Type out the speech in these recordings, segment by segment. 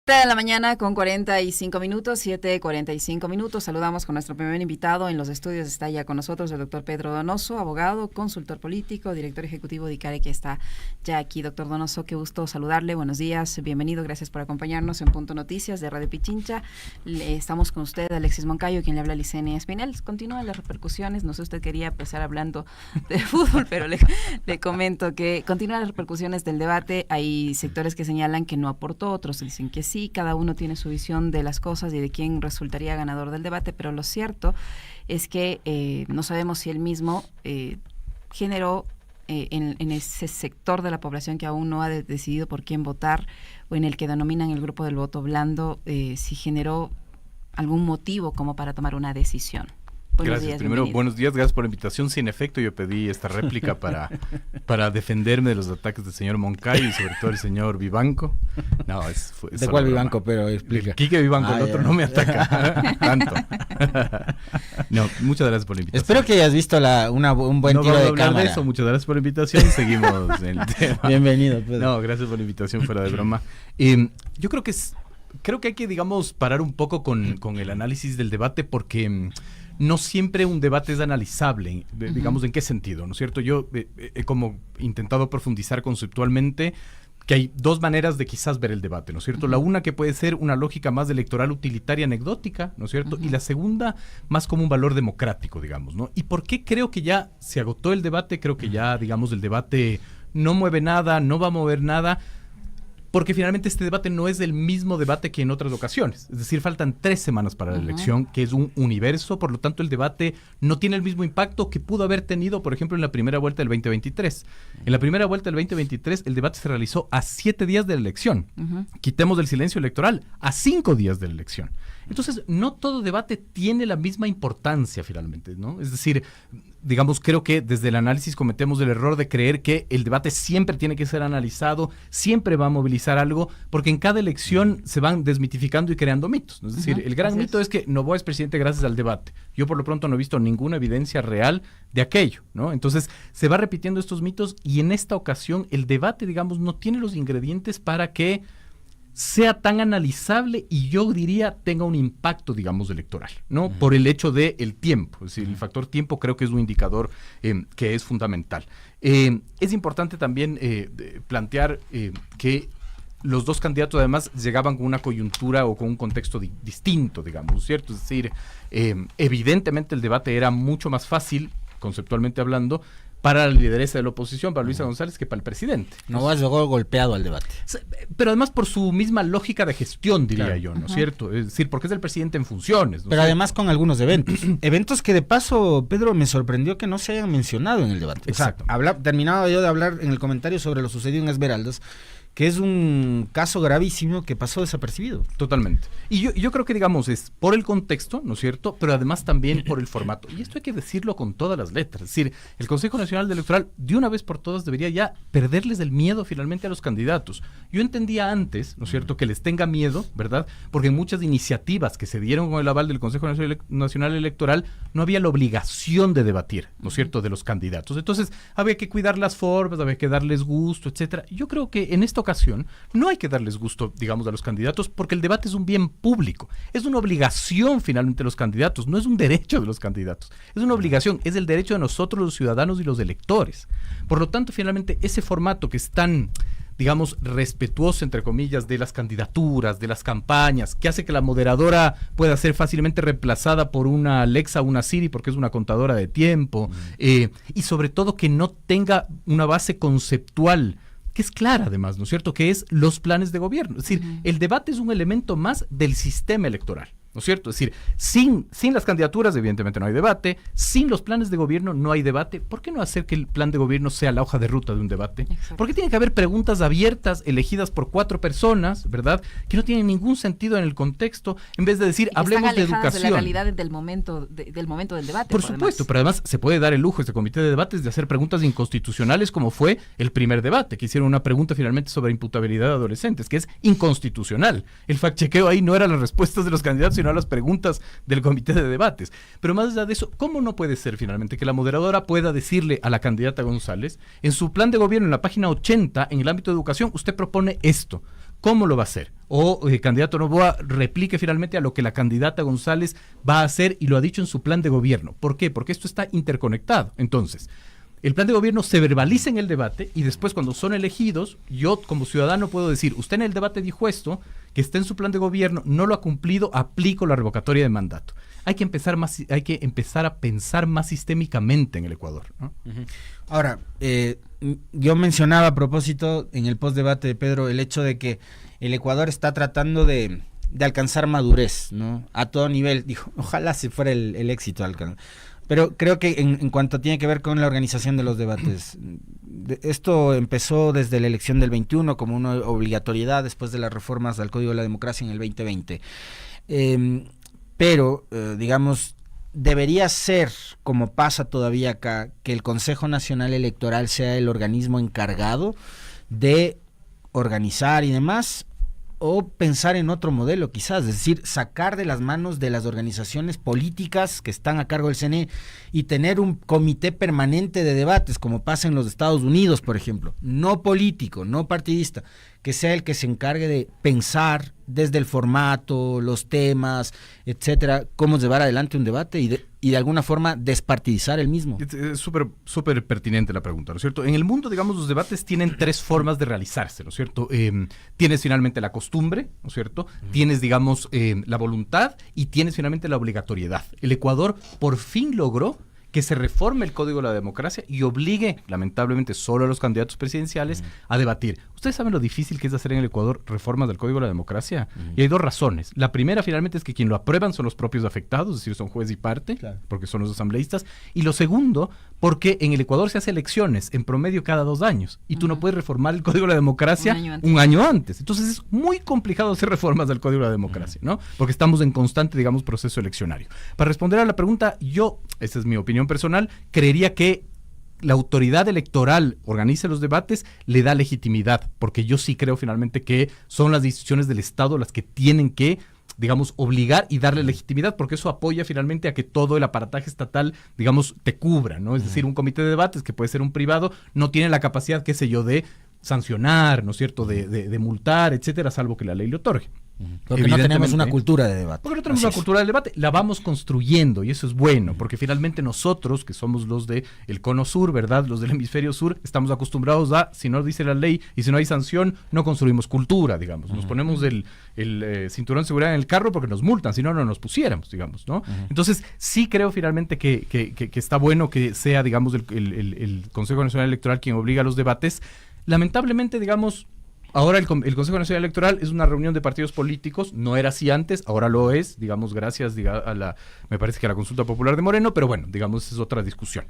De la mañana con 45 minutos, 7:45 minutos. Saludamos con nuestro primer invitado en los estudios. Está ya con nosotros el doctor Pedro Donoso, abogado, consultor político, director ejecutivo de ICARE, que está ya aquí. Doctor Donoso, qué gusto saludarle. Buenos días, bienvenido. Gracias por acompañarnos en Punto Noticias de Radio Pichincha. Estamos con usted, Alexis Moncayo, quien le habla Licenia Espinel. Continúan las repercusiones. No sé, usted quería empezar hablando de fútbol, pero le comento que continúan las repercusiones del debate. Hay sectores que señalan que no aportó, otros dicen que sí. Cada uno tiene su visión de las cosas y de quién resultaría ganador del debate, pero lo cierto es que no sabemos si él mismo generó en ese sector de la población que aún no ha decidido por quién votar, o en el que denominan el grupo del voto blando, si generó algún motivo como para tomar una decisión. Buenos Gracias. días, Primero, bienvenido. buenos días, gracias por la invitación. Sí, en efecto, yo pedí esta réplica para defenderme de los ataques del señor Moncayo y sobre todo el señor Vivanco. No, es ¿De cuál Vivanco? Pero explica. Quique Vivanco, el otro no me ataca tanto. No, muchas gracias por la invitación. Espero que hayas visto un buen no tiro vamos a de hablar cámara. de eso, muchas gracias por la invitación. Seguimos en el tema. Bienvenido, Pedro. No, gracias por la invitación, fuera de broma. Yo creo que hay que, digamos, parar un poco con el análisis del debate, porque no siempre un debate es analizable, digamos, ¿en qué sentido? ¿No es cierto? Yo he como intentado profundizar conceptualmente que hay dos maneras de quizás ver el debate, ¿no es cierto? La una, que puede ser una lógica más electoral utilitaria anecdótica, ¿no es cierto? Y la segunda, más como un valor democrático, digamos, ¿no? ¿Y por qué creo que ya se agotó el debate? Creo que ya, digamos, el debate no mueve nada, no va a mover nada, porque finalmente este debate no es el mismo debate que en otras ocasiones. Es decir, faltan 3 semanas para la elección, que es un universo, por lo tanto el debate no tiene el mismo impacto que pudo haber tenido, por ejemplo, en la primera vuelta del 2023. En la primera vuelta del 2023 el debate se realizó a 7 días de la elección. Quitemos del silencio electoral, a 5 días de la elección. Entonces, no todo debate tiene la misma importancia finalmente, ¿no? Es decir, digamos, creo que desde el análisis cometemos el error de creer que el debate siempre tiene que ser analizado, siempre va a movilizar algo, porque en cada elección se van desmitificando y creando mitos, ¿no? Es decir, el gran mito es que Noboa es presidente gracias al debate. Yo por lo pronto no he visto ninguna evidencia real de aquello, ¿no? Entonces, se va repitiendo estos mitos y en esta ocasión el debate, digamos, no tiene los ingredientes para que sea tan analizable y yo diría tenga un impacto, digamos, electoral, ¿no? Por el hecho del tiempo, es decir, el factor tiempo creo que es un indicador que es fundamental. Es importante también plantear que los dos candidatos además llegaban con una coyuntura o con un contexto distinto, digamos, ¿cierto? Es decir, evidentemente el debate era mucho más fácil, conceptualmente hablando, para la lideresa de la oposición, para Luisa González, que para el presidente. Noboa llegó golpeado al debate. Pero además por su misma lógica de gestión, diría yo, ¿no es cierto? Es decir, porque es el presidente en funciones. ¿no? Pero además con algunos eventos. Eventos que de paso, Pedro, me sorprendió que no se hayan mencionado en el debate. Exacto. O sea, terminaba yo de hablar en el comentario sobre lo sucedido en Esmeraldas, que es un caso gravísimo que pasó desapercibido. Totalmente. Y yo creo que, digamos, es por el contexto, ¿no es cierto?, pero además también por el formato. Y esto hay que decirlo con todas las letras. Es decir, el Consejo Nacional Electoral, de una vez por todas, debería ya perderles el miedo finalmente a los candidatos. Yo entendía antes, ¿no es cierto?, que les tenga miedo, ¿verdad?, porque en muchas iniciativas que se dieron con el aval del Consejo Nacional Electoral no había la obligación de debatir, ¿no es cierto?, de los candidatos. Entonces, había que cuidar las formas, había que darles gusto, etcétera. Yo creo que en esta ocasión no hay que darles gusto, digamos, a los candidatos, porque el debate es un bien público, es una obligación finalmente de los candidatos, no es un derecho de los candidatos, es una obligación, es el derecho de nosotros los ciudadanos y los electores. Por lo tanto, finalmente, ese formato que es tan, digamos, respetuoso, entre comillas, de las candidaturas, de las campañas, que hace que la moderadora pueda ser fácilmente reemplazada por una Alexa o una Siri porque es una contadora de tiempo, y sobre todo que no tenga una base conceptual que es clara además, ¿no es cierto?, que es los planes de gobierno. Es decir, el debate es un elemento más del sistema electoral, ¿no es cierto? Es decir, sin las candidaturas evidentemente no hay debate, sin los planes de gobierno no hay debate. ¿Por qué no hacer que el plan de gobierno sea la hoja de ruta de un debate? Exacto. ¿Por qué tiene que haber preguntas abiertas elegidas por 4 personas, ¿verdad?, que no tienen ningún sentido en el contexto, en vez de decir, hablemos de educación? De la realidad del momento del debate. Por supuesto, pero además se puede dar el lujo este comité de debates de hacer preguntas inconstitucionales, como fue el primer debate, que hicieron una pregunta finalmente sobre imputabilidad de adolescentes, que es inconstitucional. El fact-chequeo ahí no eran las respuestas de los candidatos, sino las preguntas del comité de debates. Pero más allá de eso, ¿cómo no puede ser finalmente que la moderadora pueda decirle a la candidata González, en su plan de gobierno, en la página 80, en el ámbito de educación, usted propone esto? cómo lo va a hacer. O el candidato Noboa replique finalmente a lo que la candidata González va a hacer y lo ha dicho en su plan de gobierno. ¿Por qué? Porque esto está interconectado. Entonces, el plan de gobierno se verbaliza en el debate y después cuando son elegidos, yo como ciudadano puedo decir, usted en el debate dijo esto, que está en su plan de gobierno, no lo ha cumplido, aplico la revocatoria de mandato. Hay que empezar a pensar más sistémicamente en el Ecuador, ¿no? Ahora, yo mencionaba a propósito en el postdebate de Pedro el hecho de que el Ecuador está tratando de alcanzar madurez, ¿no? A todo nivel. Dijo, ojalá se fuera el éxito alcanzar. Pero creo que en cuanto tiene que ver con la organización de los debates, esto empezó desde la elección del 21 como una obligatoriedad después de las reformas al Código de la Democracia en el 2020. Pero, digamos, debería ser, como pasa todavía acá, que el Consejo Nacional Electoral sea el organismo encargado de organizar y demás, o pensar en otro modelo quizás, es decir, sacar de las manos de las organizaciones políticas que están a cargo del CNE y tener un comité permanente de debates, como pasa en los Estados Unidos, por ejemplo, no político, no partidista, que sea el que se encargue de pensar desde el formato, los temas, etcétera, cómo llevar adelante un debate y de alguna forma despartidizar el mismo. Es súper pertinente la pregunta, ¿no es cierto? En el mundo, digamos, los debates tienen tres formas de realizarse, ¿no es cierto? Tienes finalmente la costumbre, ¿no es cierto? Tienes, digamos, la voluntad y tienes finalmente la obligatoriedad. El Ecuador por fin logró que se reforme el Código de la Democracia y obligue, lamentablemente, solo a los candidatos presidenciales a debatir. ¿Ustedes saben lo difícil que es hacer en el Ecuador reformas del Código de la Democracia? Y hay dos razones. La primera, finalmente, es que quien lo aprueban son los propios afectados, es decir, son juez y parte, claro, porque son los asambleístas. Y lo segundo, porque en el Ecuador se hace elecciones en promedio cada 2 años y tú no puedes reformar el Código de la Democracia un año antes. Entonces es muy complicado hacer reformas del Código de la Democracia, ¿no? Porque estamos en constante, digamos, proceso eleccionario. Para responder a la pregunta, yo, esa es mi opinión personal, creería que la autoridad electoral organice los debates, le da legitimidad, porque yo sí creo finalmente que son las instituciones del Estado las que tienen que, digamos, obligar y darle legitimidad, porque eso apoya finalmente a que todo el aparataje estatal, digamos, te cubra, ¿no? Es decir, un comité de debates, que puede ser un privado, no tiene la capacidad, qué sé yo, de sancionar, ¿no es cierto?, de multar, etcétera, salvo que la ley le otorgue. Porque no tenemos una cultura de debate. Porque no tenemos una cultura del debate, la vamos construyendo y eso es bueno, porque finalmente nosotros, que somos los del cono sur, ¿verdad?, los del hemisferio sur, estamos acostumbrados a, si no dice la ley y si no hay sanción, no construimos cultura, digamos. Nos ponemos el cinturón de seguridad en el carro porque nos multan, si no, no nos pusiéramos, digamos, ¿no? Entonces, sí creo finalmente que está bueno que sea, digamos, el Consejo Nacional Electoral quien obliga a los debates. Lamentablemente, digamos, ahora el Consejo Nacional Electoral es una reunión de partidos políticos, no era así antes, ahora lo es, digamos, gracias me parece que a la consulta popular de Moreno, pero bueno, digamos, es otra discusión.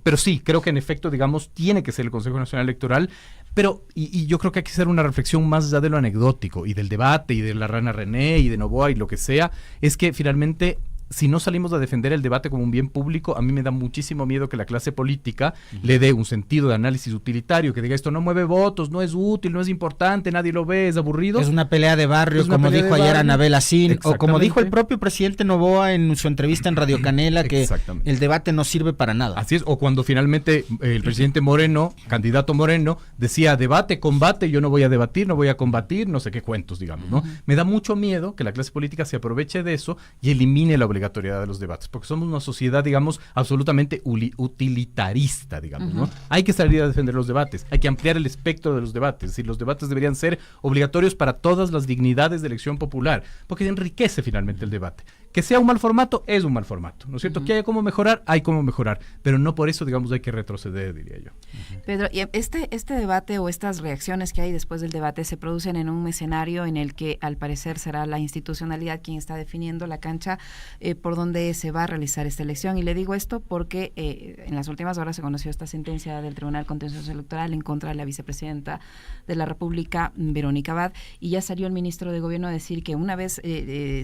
Pero sí, creo que en efecto, digamos, tiene que ser el Consejo Nacional Electoral, pero, y yo creo que hay que hacer una reflexión más allá de lo anecdótico, y del debate, y de la Rana René, y de Noboa, y lo que sea, es que finalmente, si no salimos a defender el debate como un bien público, a mí me da muchísimo miedo que la clase política le dé un sentido de análisis utilitario, que diga esto no mueve votos, no es útil, no es importante, nadie lo ve, es aburrido. Es una pelea de barrio, como dijo ayer Anabel Asín, o como dijo el propio presidente Noboa en su entrevista en Radio Canela, que el debate no sirve para nada. Así es, o cuando finalmente el presidente Moreno, candidato Moreno, decía debate, combate, yo no voy a debatir, no voy a combatir, no sé qué cuentos, digamos, ¿no? Me da mucho miedo que la clase política se aproveche de eso y elimine la obligatoriedad de los debates, porque somos una sociedad, digamos, absolutamente utilitarista, digamos, ¿no? Hay que salir a defender los debates, hay que ampliar el espectro de los debates, es decir, los debates deberían ser obligatorios para todas las dignidades de elección popular, porque enriquece finalmente el debate. Que sea un mal formato, es un mal formato, ¿no es cierto? Que haya cómo mejorar, hay cómo mejorar, pero no por eso, digamos, hay que retroceder, diría yo. Pedro, y este debate o estas reacciones que hay después del debate se producen en un escenario en el que al parecer será la institucionalidad quien está definiendo la cancha por donde se va a realizar esta elección. Y le digo esto porque en las últimas horas se conoció esta sentencia del Tribunal Contencioso Electoral en contra de la vicepresidenta de la República, Verónica Abad, y ya salió el ministro de Gobierno a decir que una vez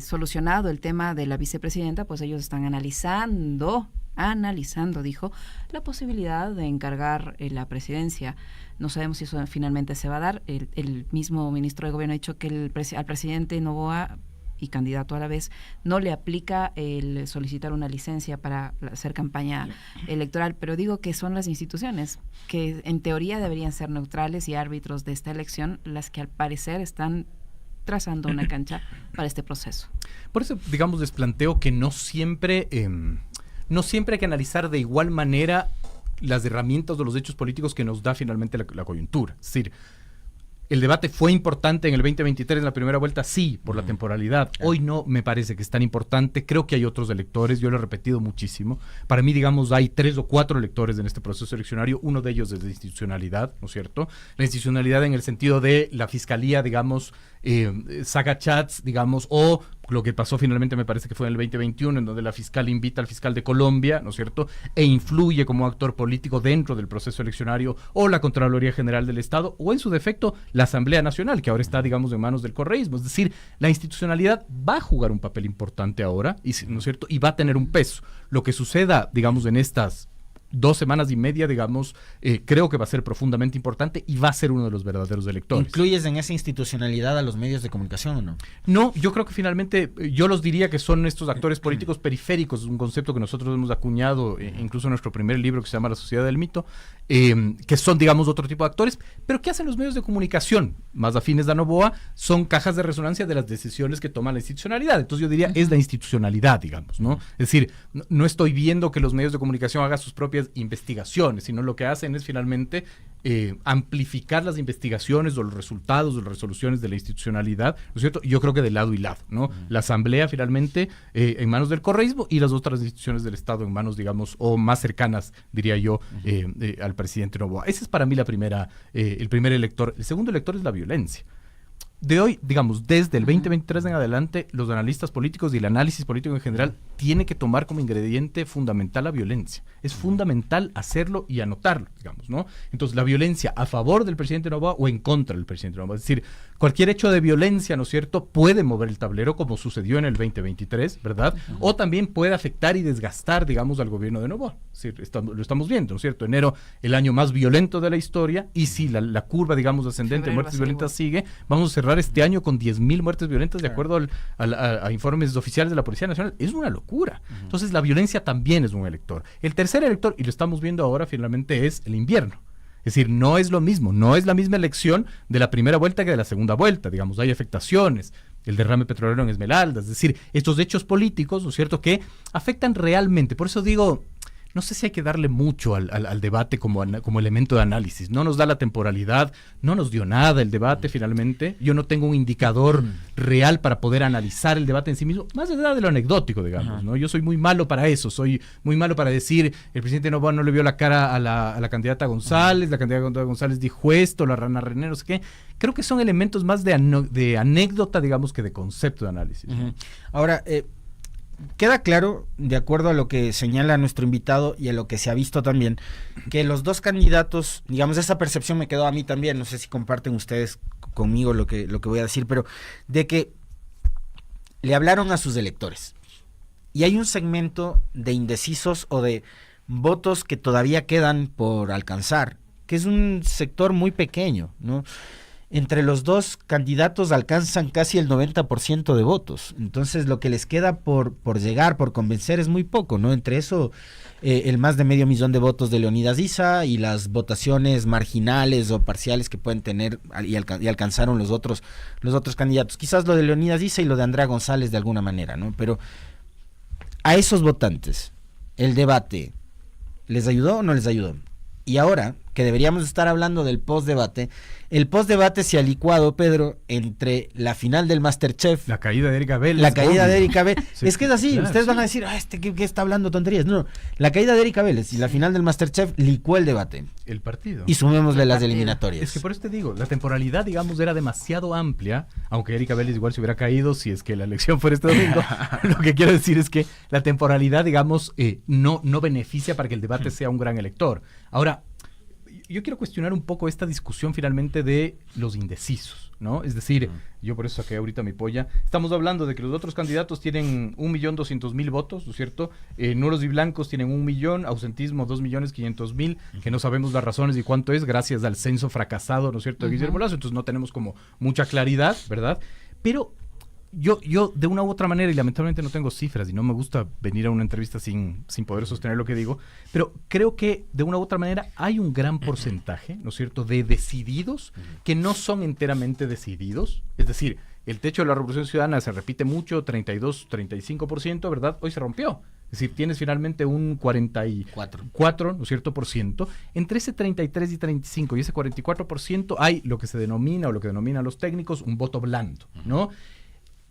solucionado el tema de la vicepresidenta, pues ellos están analizando, dijo, la posibilidad de encargar la presidencia. No sabemos si eso finalmente se va a dar. El mismo ministro de Gobierno ha dicho que al presidente Noboa y candidato a la vez, no le aplica el solicitar una licencia para hacer campaña electoral, pero digo que son las instituciones que en teoría deberían ser neutrales y árbitros de esta elección las que al parecer están trazando una cancha para este proceso. Por eso, digamos, les planteo que no siempre hay que analizar de igual manera las herramientas o los hechos políticos que nos da finalmente la coyuntura. Es decir, ¿el debate fue importante en el 2023 en la primera vuelta? Sí, por la temporalidad. Hoy no me parece que es tan importante. Creo que hay otros electores, yo lo he repetido muchísimo. Para mí, digamos, hay 3 o 4 electores en este proceso eleccionario. Uno de ellos es la institucionalidad, ¿no es cierto? La institucionalidad en el sentido de la fiscalía, digamos, saca chats, digamos, o lo que pasó finalmente me parece que fue en el 2021, en donde la fiscal invita al fiscal de Colombia, ¿no es cierto?, e influye como actor político dentro del proceso eleccionario, o la Contraloría General del Estado, o en su defecto, la Asamblea Nacional, que ahora está, digamos, en manos del correísmo. Es decir, la institucionalidad va a jugar un papel importante ahora, ¿no es cierto?, y va a tener un peso. Lo que suceda, digamos, en estas 2 semanas y media, digamos, creo que va a ser profundamente importante y va a ser uno de los verdaderos electores. ¿Incluyes en esa institucionalidad a los medios de comunicación o no? No, yo creo que finalmente yo los diría que son estos actores políticos periféricos, un concepto que nosotros hemos acuñado incluso en nuestro primer libro que se llama La Sociedad del Mito, que son, digamos, otro tipo de actores, pero ¿qué hacen los medios de comunicación? Más afines a Noboa, son cajas de resonancia de las decisiones que toma la institucionalidad. Entonces yo diría, es la institucionalidad, digamos, ¿no? Es decir, no estoy viendo que los medios de comunicación hagan sus propias investigaciones, sino lo que hacen es finalmente amplificar las investigaciones o los resultados o las resoluciones de la institucionalidad, ¿no es cierto? Yo creo que de lado y lado, ¿no? La Asamblea finalmente en manos del correísmo y las otras instituciones del Estado en manos, digamos, o más cercanas, diría yo, al presidente Noboa. Ese es para mí el primer elector. El segundo elector es la violencia. De hoy, digamos, desde el 2023 en adelante, los analistas políticos y el análisis político en general tiene que tomar como ingrediente fundamental la violencia. Es fundamental hacerlo y anotarlo, digamos, ¿no? Entonces, la violencia a favor del presidente Noboa o en contra del presidente Noboa. Es decir, cualquier hecho de violencia, ¿no es cierto?, puede mover el tablero como sucedió en el 2023, ¿verdad? O también puede afectar y desgastar, digamos, al gobierno de Noboa. Es decir, lo estamos viendo, ¿no es cierto? Enero, el año más violento de la historia, y si la curva, digamos, ascendente de muertes violentas sigue, vamos a cerrar este año con 10,000 muertes violentas de acuerdo a informes oficiales de la Policía Nacional. Es una locura. Entonces la violencia también es un elector. El tercer elector, y lo estamos viendo ahora finalmente, es el invierno. Es decir, no es lo mismo, no es la misma elección de la primera vuelta que de la segunda vuelta. Digamos, hay afectaciones, el derrame petrolero en Esmeraldas, es decir, estos hechos políticos, ¿no es cierto?, que afectan realmente. Por eso digo, no sé si hay que darle mucho al debate como elemento de análisis. No nos da la temporalidad, no nos dio nada el debate finalmente. Yo no tengo un indicador real para poder analizar el debate en sí mismo, más allá de lo anecdótico, digamos, ¿no? Yo soy muy malo para eso, soy muy malo para decir, el presidente Noboa no le vio la cara a la candidata González, la candidata González dijo esto, la rana René, no sé qué. Creo que son elementos más de anécdota, digamos, que de concepto de análisis. Ahora, queda claro, de acuerdo a lo que señala nuestro invitado y a lo que se ha visto también, que los dos candidatos, digamos, esa percepción me quedó a mí también, no sé si comparten ustedes conmigo lo que voy a decir, pero de que le hablaron a sus electores. Y hay un segmento de indecisos o de votos que todavía quedan por alcanzar, que es un sector muy pequeño, ¿no? Entre los dos candidatos alcanzan casi el 90% de votos. Entonces, lo que les queda por llegar, por convencer, es muy poco, ¿no? Entre eso, el más de 500,000 de votos de Leonidas Issa y las votaciones marginales o parciales que pueden tener y alcanzaron los otros candidatos. Quizás lo de Leonidas Issa y lo de Andrea González de alguna manera, ¿no? Pero a esos votantes, el debate, ¿les ayudó o no les ayudó? Y ahora, que deberíamos estar hablando del postdebate, el postdebate se ha licuado, Pedro, entre la final del MasterChef. La caída de Erika Vélez. La caída de Erika Vélez. Sí, es que es así, claro, ustedes van a decir, ¿qué está hablando tonterías? No, la caída de Erika Vélez y la final del MasterChef licuó el debate. El partido. Y sumémosle las eliminatorias. Es que por eso te digo, la temporalidad, digamos, era demasiado amplia, aunque Erika Vélez igual se hubiera caído si es que la elección fuera este domingo. Lo que quiero decir es que la temporalidad, digamos, no beneficia para que el debate sea un gran elector. Ahora, yo quiero cuestionar un poco esta discusión finalmente de los indecisos, ¿no? Es decir, yo por eso saqué ahorita mi polla. Estamos hablando de que los otros candidatos tienen 1,200,000 votos, ¿no es cierto? Nulos y blancos tienen 1,000,000, ausentismo 2,500,000, que no sabemos las razones y cuánto es, gracias al censo fracasado, ¿no es cierto?, de Guillermo Lasso. Entonces no tenemos como mucha claridad, ¿verdad? Pero yo de una u otra manera, y lamentablemente no tengo cifras y no me gusta venir a una entrevista sin poder sostener lo que digo, pero creo que de una u otra manera hay un gran porcentaje, ¿no es cierto?, de decididos que no son enteramente decididos. Es decir, el techo de la Revolución Ciudadana se repite mucho, 32, 35%, ¿verdad? Hoy se rompió. Es decir, tienes finalmente un 44, ¿no es cierto?, por ciento. Entre ese 33 y 35 y ese 44% hay lo que se denomina, o lo que denominan los técnicos, un voto blando, ¿no?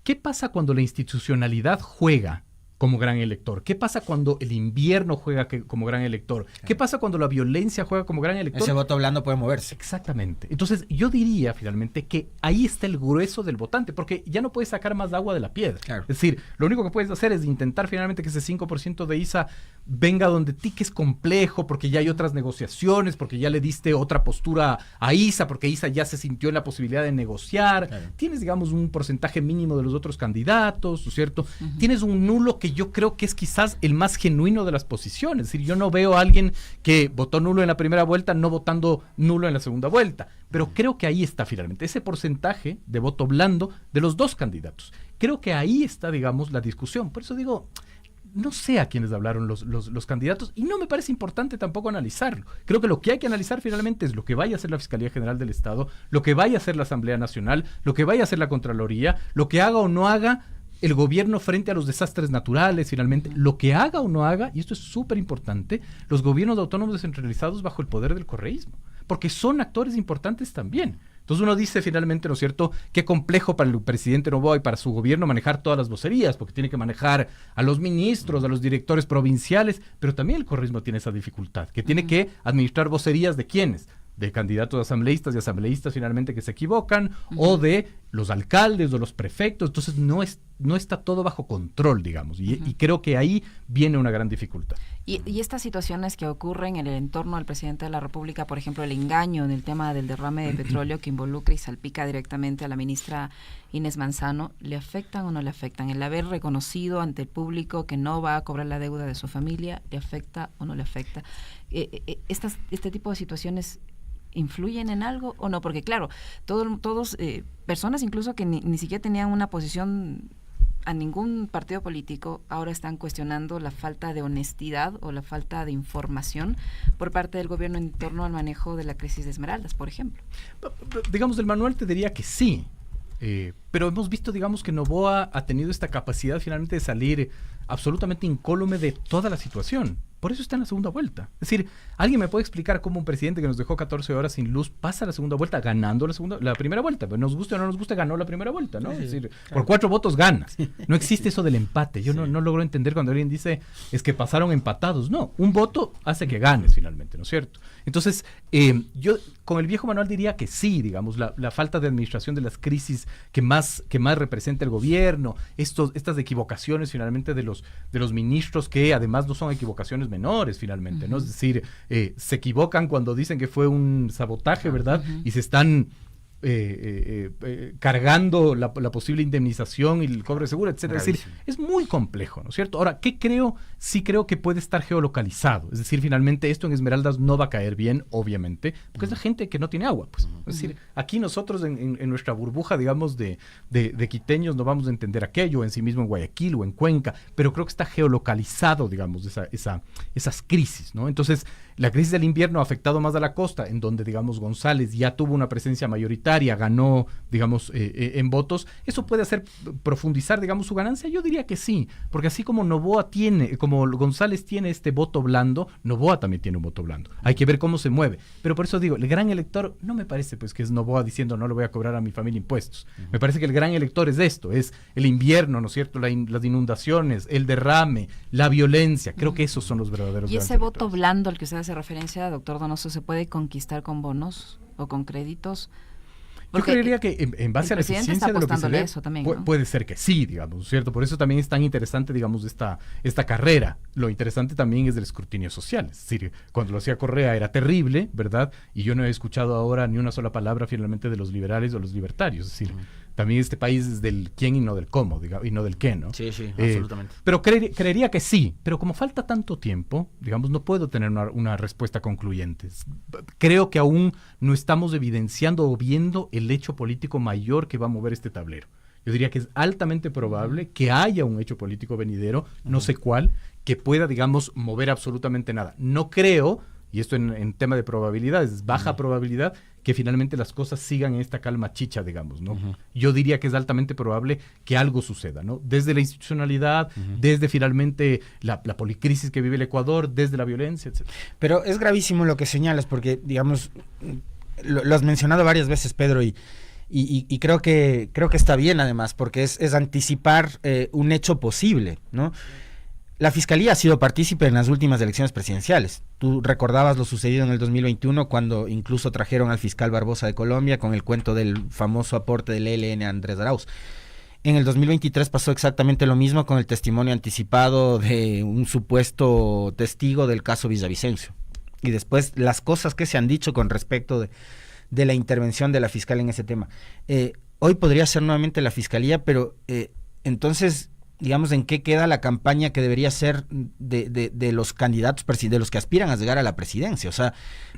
¿Qué pasa cuando la institucionalidad juega como gran elector? ¿Qué pasa cuando el invierno juega como gran elector? ¿Qué pasa cuando la violencia juega como gran elector? Ese voto blando puede moverse. Exactamente. Entonces, yo diría finalmente que ahí está el grueso del votante, porque ya no puedes sacar más agua de la piedra. Claro. Es decir, lo único que puedes hacer es intentar finalmente que ese 5% de ISA venga donde ti, que es complejo, porque ya hay otras negociaciones, porque ya le diste otra postura a ISA, porque ISA ya se sintió en la posibilidad de negociar. Claro. Tienes, digamos, un porcentaje mínimo de los otros candidatos, ¿no es cierto? Tienes un nulo que yo creo que es quizás el más genuino de las posiciones. Es decir, yo no veo a alguien que votó nulo en la primera vuelta no votando nulo en la segunda vuelta. Pero creo que ahí está finalmente ese porcentaje de voto blando de los dos candidatos. Creo que ahí está, digamos, la discusión. Por eso digo, no sé a quiénes hablaron los candidatos y no me parece importante tampoco analizarlo. Creo que lo que hay que analizar finalmente es lo que vaya a hacer la Fiscalía General del Estado, lo que vaya a hacer la Asamblea Nacional, lo que vaya a hacer la Contraloría, lo que haga o no haga el gobierno frente a los desastres naturales, finalmente, lo que haga o no haga, y esto es súper importante, los gobiernos autónomos descentralizados bajo el poder del correísmo, porque son actores importantes también. Entonces uno dice finalmente, ¿no es cierto?, qué complejo para el presidente Noboa y para su gobierno manejar todas las vocerías, porque tiene que manejar a los ministros, a los directores provinciales, pero también el correísmo tiene esa dificultad, que tiene que administrar vocerías de ¿quiénes? De candidatos asambleístas y asambleístas finalmente que se equivocan, o de los alcaldes o los prefectos. Entonces no está todo bajo control, digamos, y creo que ahí viene una gran dificultad. Y estas situaciones que ocurren en el entorno del presidente de la República, por ejemplo, el engaño en el tema del derrame de petróleo que involucra y salpica directamente a la ministra Inés Manzano, ¿le afectan o no le afectan? El haber reconocido ante el público que no va a cobrar la deuda de su familia, ¿le afecta o no le afecta? Este tipo de situaciones ¿influyen en algo o no? Porque claro, todos personas incluso que ni siquiera tenían una posición a ningún partido político, ahora están cuestionando la falta de honestidad o la falta de información por parte del gobierno en torno al manejo de la crisis de Esmeraldas, por ejemplo. Digamos, del manual te diría que sí, pero hemos visto, digamos, que Noboa ha tenido esta capacidad finalmente de salir absolutamente incólume de toda la situación. Por eso está en la segunda vuelta. Es decir, ¿alguien me puede explicar cómo un presidente que nos dejó 14 horas sin luz pasa a la segunda vuelta ganando la primera vuelta? Pues nos guste o no nos guste, ganó la primera vuelta, ¿no? Sí, es decir, claro, por 4 votos ganas. No existe eso del empate. Yo no logro entender cuando alguien dice es que pasaron empatados. No, un voto hace que ganes finalmente, ¿no es cierto? Entonces, yo con el viejo manual diría que sí, digamos, la falta de administración de las crisis que más representa el gobierno, estas equivocaciones finalmente de los ministros, que además no son equivocaciones menores finalmente, ¿no? Es decir, se equivocan cuando dicen que fue un sabotaje, ¿verdad? Y se están cargando la posible indemnización y el cobro de seguro, etcétera. Es decir, es muy complejo, ¿no es cierto? Ahora, ¿qué creo? Sí creo que puede estar geolocalizado. Es decir, finalmente esto en Esmeraldas no va a caer bien, obviamente, porque es la gente que no tiene agua, pues. Es decir, aquí nosotros en nuestra burbuja, digamos, de quiteños no vamos a entender aquello, en sí mismo en Guayaquil o en Cuenca, pero creo que está geolocalizado, digamos, esas crisis, ¿no? Entonces, la crisis del invierno ha afectado más a la costa, en donde, digamos, González ya tuvo una presencia mayoritaria, ganó, digamos, en votos. ¿Eso puede hacer profundizar, digamos, su ganancia? Yo diría que sí, porque así como como González tiene este voto blando, Noboa también tiene un voto blando. Hay que ver cómo se mueve. Pero por eso digo, el gran elector no me parece pues que es Noboa diciendo no le voy a cobrar a mi familia impuestos. Me parece que el gran elector es esto, es el invierno, ¿no es cierto? Las inundaciones, el derrame, la violencia. Creo que esos son los verdaderos. ¿Y ese voto blando al que usted hace referencia, doctor Donoso, se puede conquistar con bonos o con créditos? Porque yo creería que en base a la eficiencia de lo que se ve, eso también, ¿no? Puede ser que sí, digamos, ¿cierto? Por eso también es tan interesante, digamos, esta carrera. Lo interesante también es del escrutinio social. Es decir, cuando lo hacía Correa era terrible, ¿verdad? Y yo no he escuchado ahora ni una sola palabra finalmente de los liberales o los libertarios. Es decir, también este país es del quién y no del cómo, digamos, y no del qué, ¿no? Sí, absolutamente. Pero creería que sí, pero como falta tanto tiempo, digamos, no puedo tener una respuesta concluyente. Creo que aún no estamos evidenciando o viendo el hecho político mayor que va a mover este tablero. Yo diría que es altamente probable que haya un hecho político venidero, no sé cuál, que pueda, digamos, mover absolutamente nada. No creo, y esto en tema de probabilidades, es baja probabilidad que finalmente las cosas sigan en esta calma chicha, digamos, ¿no? Yo diría que es altamente probable que algo suceda, ¿no? Desde la institucionalidad, desde finalmente la policrisis que vive el Ecuador, desde la violencia, etc. Pero es gravísimo lo que señalas, porque, digamos, lo has mencionado varias veces, Pedro, y creo que está bien, además, porque es anticipar un hecho posible, ¿no? La Fiscalía ha sido partícipe en las últimas elecciones presidenciales. Tú recordabas lo sucedido en el 2021, cuando incluso trajeron al fiscal Barbosa de Colombia con el cuento del famoso aporte del ELN a Andrés Arauz. En el 2023 pasó exactamente lo mismo con el testimonio anticipado de un supuesto testigo del caso Villavicencio. Y después las cosas que se han dicho con respecto de la intervención de la fiscal en ese tema. Hoy podría ser nuevamente la Fiscalía, pero entonces, digamos, ¿en qué queda la campaña que debería ser de los candidatos, de los que aspiran a llegar a la presidencia? O sea,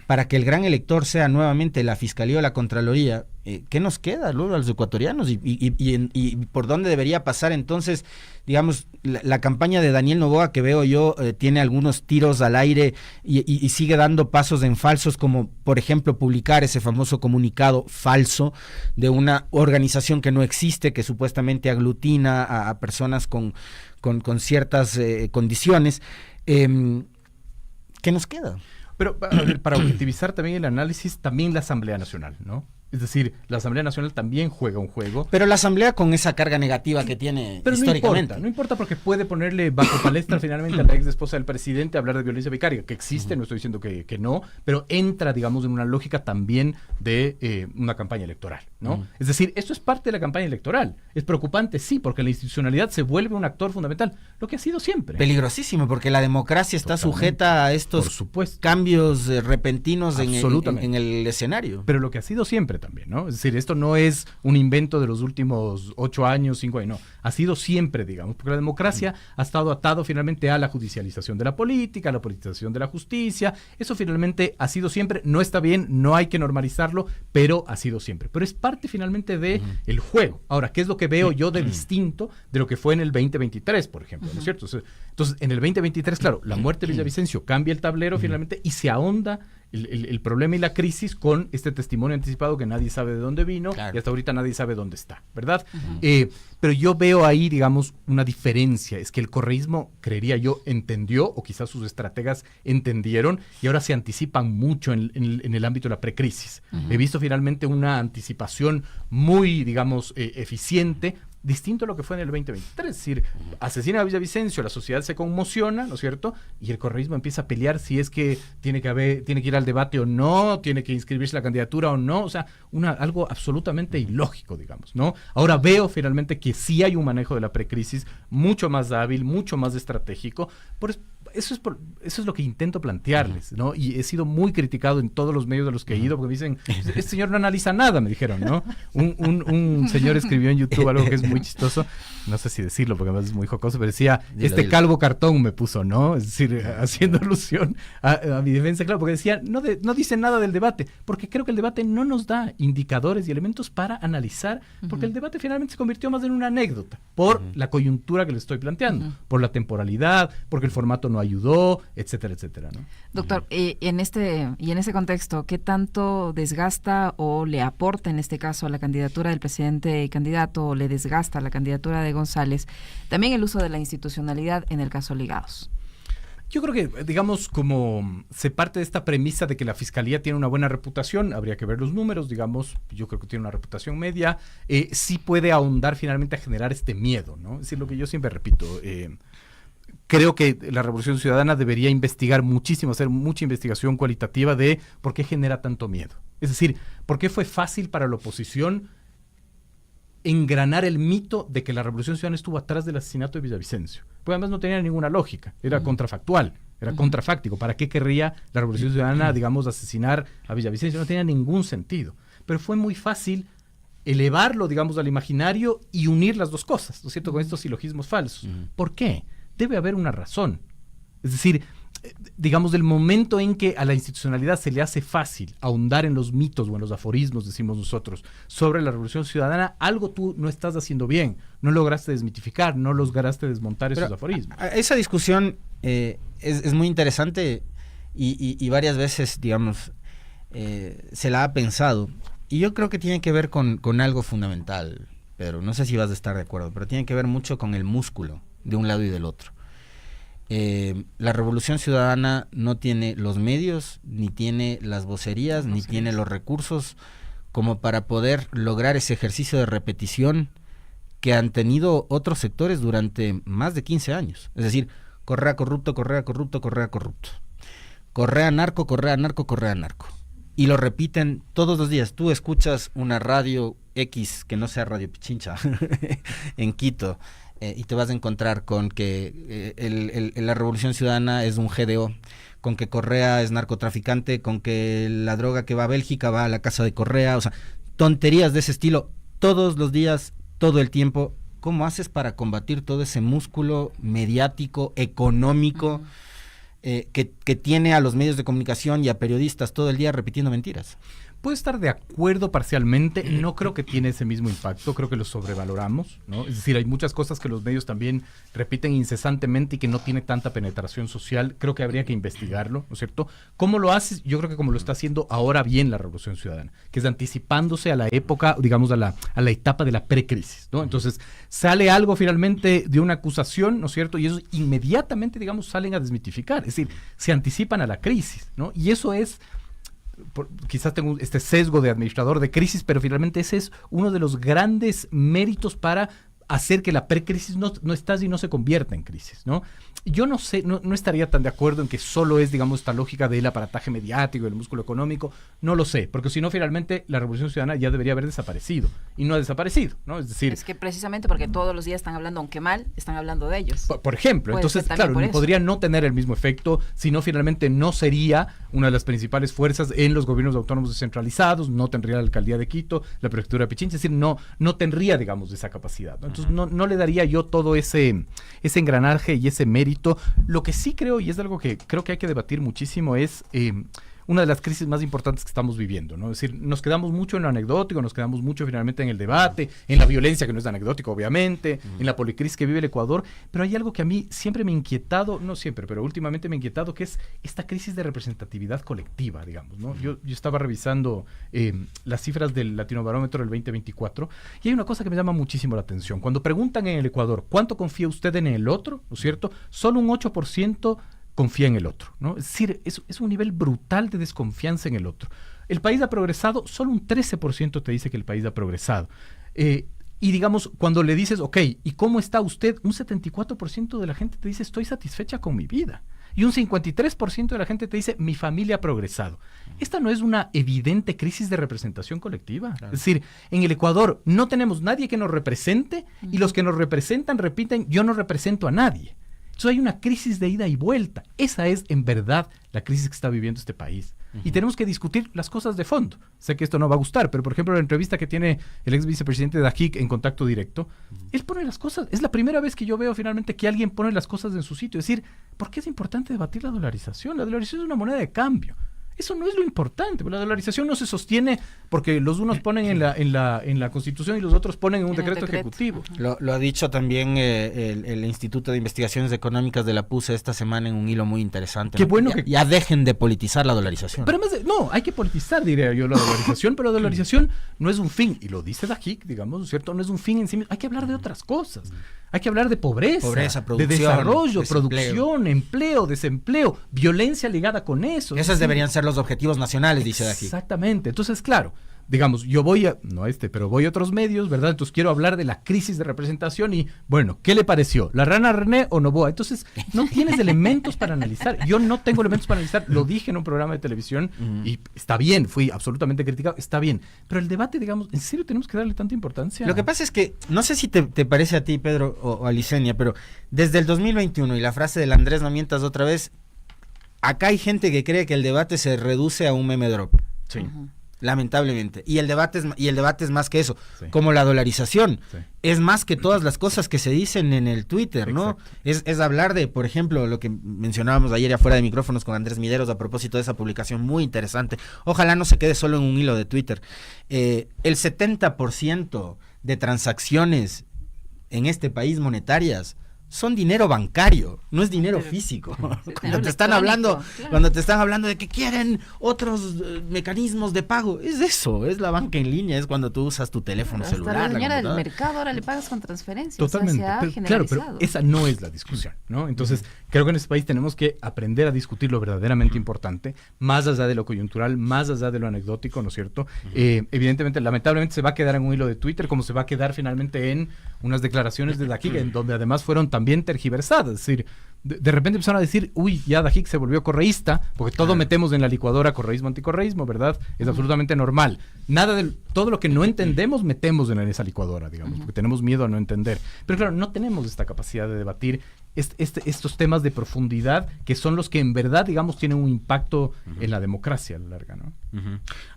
para que el gran elector sea nuevamente la Fiscalía o la Contraloría, ¿qué nos queda luego a los ecuatorianos? ¿Y por dónde debería pasar entonces, digamos, la campaña de Daniel Noboa, que veo yo, tiene algunos tiros al aire y sigue dando pasos en falsos, como por ejemplo publicar ese famoso comunicado falso de una organización que no existe, que supuestamente aglutina a personas con ciertas condiciones? ¿Qué nos queda? Pero a ver, para objetivizar también el análisis, también la Asamblea Nacional, ¿no? Es decir, la Asamblea Nacional también juega un juego. Pero la Asamblea con esa carga negativa que tiene históricamente. No importa porque puede ponerle bajo palestra finalmente a la ex esposa del presidente a hablar de violencia vicaria, que existe, no estoy diciendo que no, pero entra, digamos, en una lógica también de una campaña electoral, ¿no? Es decir, esto es parte de la campaña electoral. Es preocupante, sí, porque la institucionalidad se vuelve un actor fundamental, lo que ha sido siempre. Peligrosísimo, porque la democracia está sujeta a estos cambios repentinos en el escenario. Pero lo que ha sido siempre también, ¿no? Es decir, esto no es un invento de los últimos 8 años, 5 años, no. Ha sido siempre, digamos, porque la democracia ha estado atado finalmente a la judicialización de la política, a la politización de la justicia. Eso finalmente ha sido siempre, no está bien, no hay que normalizarlo, pero ha sido siempre. Pero es parte finalmente de el juego. Ahora, ¿qué es lo que veo yo de distinto de lo que fue en el 2023, por ejemplo? ¿No es cierto? Entonces, en el 2023, claro, la muerte de Villavicencio cambia el tablero finalmente y se ahonda el problema y la crisis con este testimonio anticipado que nadie sabe de dónde vino, claro, y hasta ahorita nadie sabe dónde está, ¿verdad? Pero yo veo ahí, digamos, una diferencia. Es que el correísmo, creería yo, entendió, o quizás sus estrategas entendieron, y ahora se anticipan mucho en el ámbito de la precrisis. He visto finalmente una anticipación muy, digamos, eficiente, distinto a lo que fue en el 2023, es decir, asesinan a Villavicencio, la sociedad se conmociona, ¿no es cierto? Y el correísmo empieza a pelear si es que tiene que ir al debate o no, tiene que inscribirse la candidatura o no, o sea, algo absolutamente ilógico, digamos, ¿no? Ahora veo finalmente que sí hay un manejo de la precrisis mucho más hábil, mucho más estratégico, eso es lo que intento plantearles, ¿no? Y he sido muy criticado en todos los medios de los que he ido, porque me dicen, este señor no analiza nada, me dijeron, ¿no? Un señor escribió en YouTube algo que es muy chistoso, no sé si decirlo porque además es muy jocoso, pero decía, dilo. Calvo cartón me puso, ¿no? Es decir, haciendo alusión a mi defensa, claro, porque decía, no dice nada del debate, porque creo que el debate no nos da indicadores y elementos para analizar, porque el debate finalmente se convirtió más en una anécdota, por la coyuntura que le estoy planteando, por la temporalidad, porque el formato no ayudó, etcétera, etcétera, ¿no? Doctor, en ese contexto, ¿qué tanto desgasta o le aporta en este caso a la candidatura del presidente candidato o le desgasta la candidatura de González también el uso de la institucionalidad en el caso Ligados? Yo creo que, digamos, como se parte de esta premisa de que la Fiscalía tiene una buena reputación, habría que ver los números, digamos, yo creo que tiene una reputación media, sí puede ahondar finalmente a generar este miedo, ¿no? Es decir, lo que yo siempre repito, creo que la Revolución Ciudadana debería investigar muchísimo, hacer mucha investigación cualitativa de por qué genera tanto miedo. Es decir, por qué fue fácil para la oposición engranar el mito de que la Revolución Ciudadana estuvo atrás del asesinato de Villavicencio. Porque además no tenía ninguna lógica, era contrafactual, era contrafáctico. ¿Para qué querría la Revolución Ciudadana, digamos, asesinar a Villavicencio? No tenía ningún sentido. Pero fue muy fácil elevarlo, digamos, al imaginario y unir las dos cosas, ¿no es cierto?, con estos silogismos falsos. ¿Por qué? Debe haber una razón. Es decir, digamos, del momento en que a la institucionalidad se le hace fácil ahondar en los mitos o en los aforismos, decimos nosotros, sobre la Revolución Ciudadana, algo tú no estás haciendo bien, no lograste desmitificar, no lograste desmontar esos aforismos. Esa discusión es muy interesante y varias veces, digamos, se la ha pensado. Y yo creo que tiene que ver con algo fundamental, Pedro. No sé si vas a estar de acuerdo, pero tiene que ver mucho con el músculo de un lado y del otro. La Revolución Ciudadana no tiene los medios, ni tiene las vocerías, ni tiene los recursos como para poder lograr ese ejercicio de repetición que han tenido otros sectores durante más de 15 años. Es decir, Correa corrupto, Correa corrupto, Correa corrupto. Correa narco, Correa narco, Correa narco. Y lo repiten todos los días. Tú escuchas una radio X, que no sea Radio Pichincha, en Quito, y te vas a encontrar con que la Revolución Ciudadana es un GDO, con que Correa es narcotraficante, con que la droga que va a Bélgica va a la casa de Correa, o sea, tonterías de ese estilo, todos los días, todo el tiempo. ¿Cómo haces para combatir todo ese músculo mediático, económico, que tiene a los medios de comunicación y a periodistas todo el día repitiendo mentiras? Puedo estar de acuerdo parcialmente, no creo que tiene ese mismo impacto, creo que lo sobrevaloramos, ¿no? Es decir, hay muchas cosas que los medios también repiten incesantemente y que no tiene tanta penetración social, creo que habría que investigarlo, ¿no es cierto? ¿Cómo lo haces? Yo creo que como lo está haciendo ahora bien la Revolución Ciudadana, que es anticipándose a la época, digamos, a la etapa de la precrisis, ¿no? Entonces, sale algo finalmente de una acusación, ¿no es cierto? Y ellos inmediatamente, digamos, salen a desmitificar, es decir, se anticipan a la crisis, ¿no? Y eso es... quizás tengo este sesgo de administrador de crisis, pero finalmente ese es uno de los grandes méritos para hacer que la precrisis no estalle y no se convierta en crisis, ¿no? Yo no sé, no estaría tan de acuerdo en que solo es, digamos, esta lógica del aparataje mediático, del músculo económico, no lo sé, porque si no, finalmente, la Revolución Ciudadana ya debería haber desaparecido, y no ha desaparecido, ¿no? Es decir... Es que precisamente porque todos los días están hablando, aunque mal, están hablando de ellos. Por ejemplo, entonces, claro, podría no tener el mismo efecto, si no, finalmente, no sería una de las principales fuerzas en los gobiernos autónomos descentralizados, no tendría la alcaldía de Quito, la prefectura de Pichincha, es decir, no tendría, digamos, esa capacidad, ¿no? Entonces, no le daría yo todo ese engranaje y ese mérito. Lo que sí creo, y es algo que creo que hay que debatir muchísimo, es una de las crisis más importantes que estamos viviendo, ¿no? Es decir, nos quedamos mucho en lo anecdótico, nos quedamos mucho finalmente en el debate, en la violencia, que no es anecdótico, obviamente, en la policrisis que vive el Ecuador, pero hay algo que a mí siempre me ha inquietado, no siempre, pero últimamente me ha inquietado, que es esta crisis de representatividad colectiva, digamos, ¿no? Yo estaba revisando las cifras del Latinobarómetro del 2024, y hay una cosa que me llama muchísimo la atención. Cuando preguntan en el Ecuador, ¿cuánto confía usted en el otro? ¿No es cierto? Solo un 8% confía en el otro, ¿no? Es decir, es un nivel brutal de desconfianza en el otro. El país ha progresado, solo un 13% te dice que el país ha progresado. Y digamos, cuando le dices, ok, ¿y cómo está usted? Un 74% de la gente te dice, estoy satisfecha con mi vida. Y un 53% de la gente te dice, mi familia ha progresado. Esta no es una evidente crisis de representación colectiva. Claro. Es decir, en el Ecuador no tenemos nadie que nos represente, y los que nos representan repiten, yo no represento a nadie. Entonces hay una crisis de ida y vuelta. Esa es, en verdad, la crisis que está viviendo este país. Y tenemos que discutir las cosas de fondo. Sé que esto no va a gustar, pero por ejemplo, la entrevista que tiene el ex vicepresidente de AJIC en Contacto Directo, él pone las cosas, es la primera vez que yo veo finalmente que alguien pone las cosas en su sitio. Es decir, ¿por qué es importante debatir la dolarización? La dolarización es una moneda de cambio. Eso no es lo importante. La dolarización no se sostiene porque los unos ponen en la Constitución y los otros ponen en un decreto ejecutivo. Lo ha dicho también el Instituto de Investigaciones Económicas de la PUCE esta semana en un hilo muy interesante. Qué bueno que ya dejen de politizar la dolarización. Pero además, no, hay que politizar, diría yo, la dolarización, pero la dolarización no es un fin, y lo dice Dajic, digamos, ¿cierto? No es un fin en sí mismo. Hay que hablar de otras cosas. Hay que hablar de pobreza, de desarrollo, producción, empleo, desempleo, violencia ligada con eso. Esos deberían ser los objetivos nacionales, dice Dajic. Exactamente. Entonces, claro, digamos, yo voy pero voy a otros medios, ¿verdad? Entonces quiero hablar de la crisis de representación y, bueno, ¿qué le pareció? ¿La rana René o Noboa? Entonces, no tienes elementos para analizar. Yo no tengo elementos para analizar. Lo dije en un programa de televisión y está bien, fui absolutamente criticado, está bien. Pero el debate, digamos, ¿en serio tenemos que darle tanta importancia? Lo que pasa es que, no sé si te parece a ti, Pedro, o a Licenia, pero desde el 2021 y la frase del Andrés no mientas otra vez, acá hay gente que cree que el debate se reduce a un meme drop. Sí. Lamentablemente. Y el debate es más que eso, Sí. como la dolarización. Sí. Es más que todas las cosas que se dicen en el Twitter, ¿no? Exacto. Es hablar de, por ejemplo, lo que mencionábamos ayer afuera de micrófonos con Andrés Mideros a propósito de esa publicación muy interesante. Ojalá no se quede solo en un hilo de Twitter. El 70% de transacciones en este país monetarias son dinero bancario, no es dinero físico. Cuando te están hablando, claro. cuando te están hablando de que quieren otros mecanismos de pago, es eso, es la banca en línea, es cuando tú usas tu teléfono Hasta celular. la señora del computadora. mercado ahora le pagas con transferencias. Totalmente. O sea, se ha Claro, generalizado. pero esa no es la discusión, ¿no? Entonces, creo que en este país tenemos que aprender a discutir lo verdaderamente importante, más allá de lo coyuntural, más allá de lo anecdótico, ¿no es cierto? Evidentemente, lamentablemente, se va a quedar en un hilo de Twitter, como se va a quedar finalmente en unas declaraciones de Dajik, en donde además fueron también tergiversadas. Es decir, de repente empezaron a decir, uy, ya Dajik se volvió correísta, porque todo metemos en la licuadora correísmo, anticorreísmo, ¿verdad? Es absolutamente normal. Todo lo que no entendemos metemos en esa licuadora, digamos, porque tenemos miedo a no entender. Pero claro, no tenemos esta capacidad de debatir estos temas de profundidad, que son los que en verdad, digamos, tienen un impacto en la democracia a la larga, ¿no?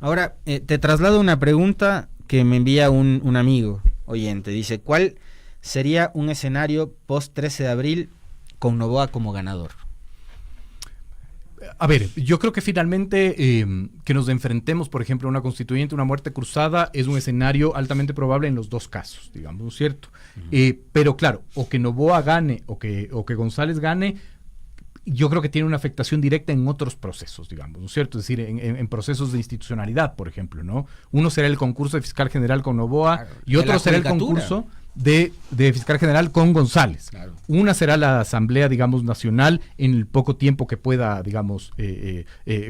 Ahora, te traslado una pregunta que me envía un amigo oyente. Dice, ¿cuál sería un escenario post 13 de abril con Noboa como ganador? A ver, yo creo que finalmente que nos enfrentemos, por ejemplo, a una constituyente, una muerte cruzada, es un escenario altamente probable en los dos casos, digamos, ¿no es cierto? Pero claro, o que Noboa gane o que González gane, yo creo que tiene una afectación directa en otros procesos, digamos, ¿no es cierto? Es decir, en procesos de institucionalidad, por ejemplo, ¿no? Uno será el concurso de fiscal general con Noboa, Claro, y otro la será el judicatura. concurso de fiscal general con González. Claro. Una será la asamblea, digamos, nacional en el poco tiempo que pueda, digamos,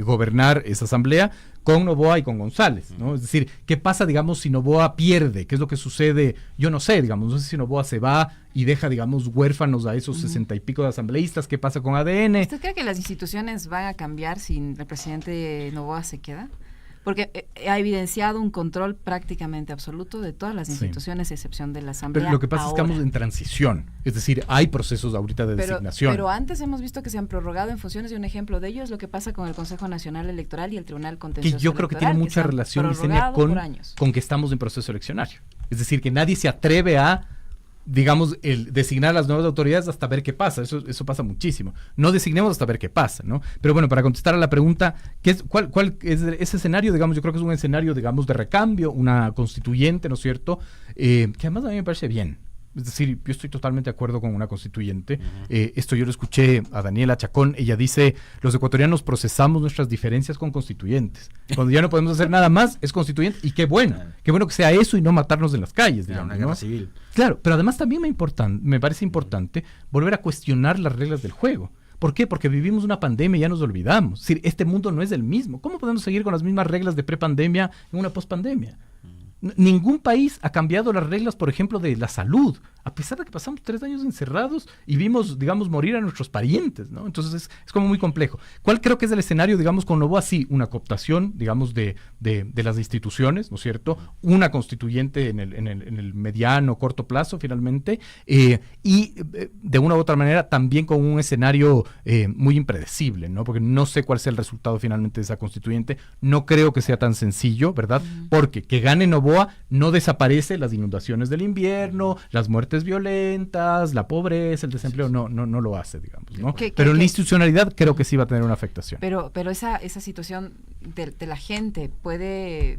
gobernar esa asamblea con Noboa y con González, ¿no? Es decir, ¿qué pasa, digamos, si Noboa pierde? ¿Qué es lo que sucede? Yo no sé, digamos, no sé si Noboa se va y deja, digamos, huérfanos a esos 60 y pico de asambleístas. ¿Qué pasa con ADN? ¿Usted cree que las instituciones van a cambiar si el presidente Noboa se queda? Porque ha evidenciado un control prácticamente absoluto de todas las instituciones, a excepción de la Asamblea. Pero lo que pasa es que ahora. estamos en transición, es decir, hay procesos ahorita de designación. Pero antes hemos visto que se han prorrogado en funciones, y un ejemplo de ello es lo que pasa con el Consejo Nacional Electoral y el Tribunal Contencioso Que yo creo que tiene Electoral, mucha se han relación, Yesenia, prorrogado por años. con que estamos en proceso eleccionario. Es decir, que nadie se atreve a, digamos, el designar a las nuevas autoridades hasta ver qué pasa. Eso pasa muchísimo. No designemos hasta ver qué pasa, ¿no? Pero bueno, para contestar a la pregunta, ¿cuál es ese escenario? Digamos, yo creo que es un escenario, digamos, de recambio, una constituyente, ¿no es cierto? Que además a mí me parece bien. Es decir, yo estoy totalmente de acuerdo con una constituyente. Esto yo lo escuché a Daniela Chacón. Ella dice, los ecuatorianos procesamos nuestras diferencias con constituyentes. Cuando ya no podemos hacer nada más, es constituyente. Y qué bueno que sea eso y no matarnos en las calles, digamos, Una guerra ¿no? civil. Claro, pero además también me parece importante volver a cuestionar las reglas del juego. ¿Por qué? Porque vivimos una pandemia y ya nos olvidamos. Es decir, este mundo no es el mismo. ¿Cómo podemos seguir con las mismas reglas de prepandemia en una pospandemia? Ningún país ha cambiado las reglas, por ejemplo, de la salud, a pesar de que pasamos 3 años encerrados y vimos, digamos, morir a nuestros parientes, ¿no? Entonces es como muy complejo. ¿Cuál creo que es el escenario, digamos, con Noboa? Sí, una cooptación, digamos, de las instituciones, ¿no es cierto? Una constituyente en el mediano, corto plazo, finalmente, y de una u otra manera también con un escenario muy impredecible, ¿no? Porque no sé cuál sea el resultado finalmente de esa constituyente. No creo que sea tan sencillo, ¿verdad? Porque que gane Noboa no desaparece las inundaciones del invierno, las muertes violentas, la pobreza, el desempleo, no lo hace, digamos, ¿no? Pero en la institucionalidad creo que sí va a tener una afectación. Pero esa situación de la gente puede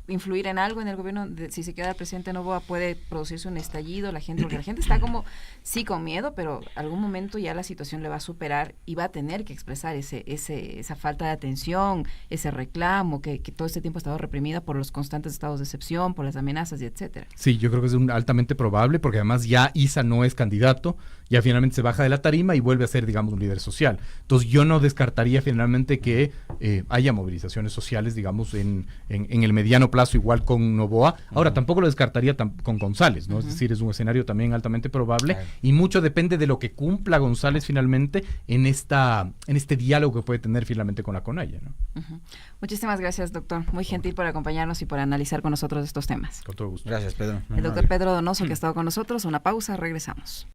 influir en algo en el gobierno. Si se queda el presidente Noboa, puede producirse un estallido, porque la gente está como, sí, con miedo, pero algún momento ya la situación le va a superar y va a tener que expresar esa falta de atención, ese reclamo que todo este tiempo ha estado reprimida por los constantes estados de excepción, por las amenazas y etcétera. Sí, yo creo que es altamente probable, porque además ya Isa no es candidato, ya finalmente se baja de la tarima y vuelve a ser, digamos, un líder social. Entonces yo no descartaría finalmente que haya movilizaciones sociales, digamos, en el mediano plazo, igual con Noboa. Ahora, tampoco lo descartaría con González, ¿no? Es decir, es un escenario también altamente probable, y mucho depende de lo que cumpla González finalmente en este diálogo que puede tener finalmente con la CONAIE, ¿no? Muchísimas gracias, doctor. Muy gentil por acompañarnos y por analizar con nosotros estos temas. Con todo gusto. Gracias, Pedro. El doctor Pedro Donoso, que ha estado con nosotros. Una pausa, regresamos.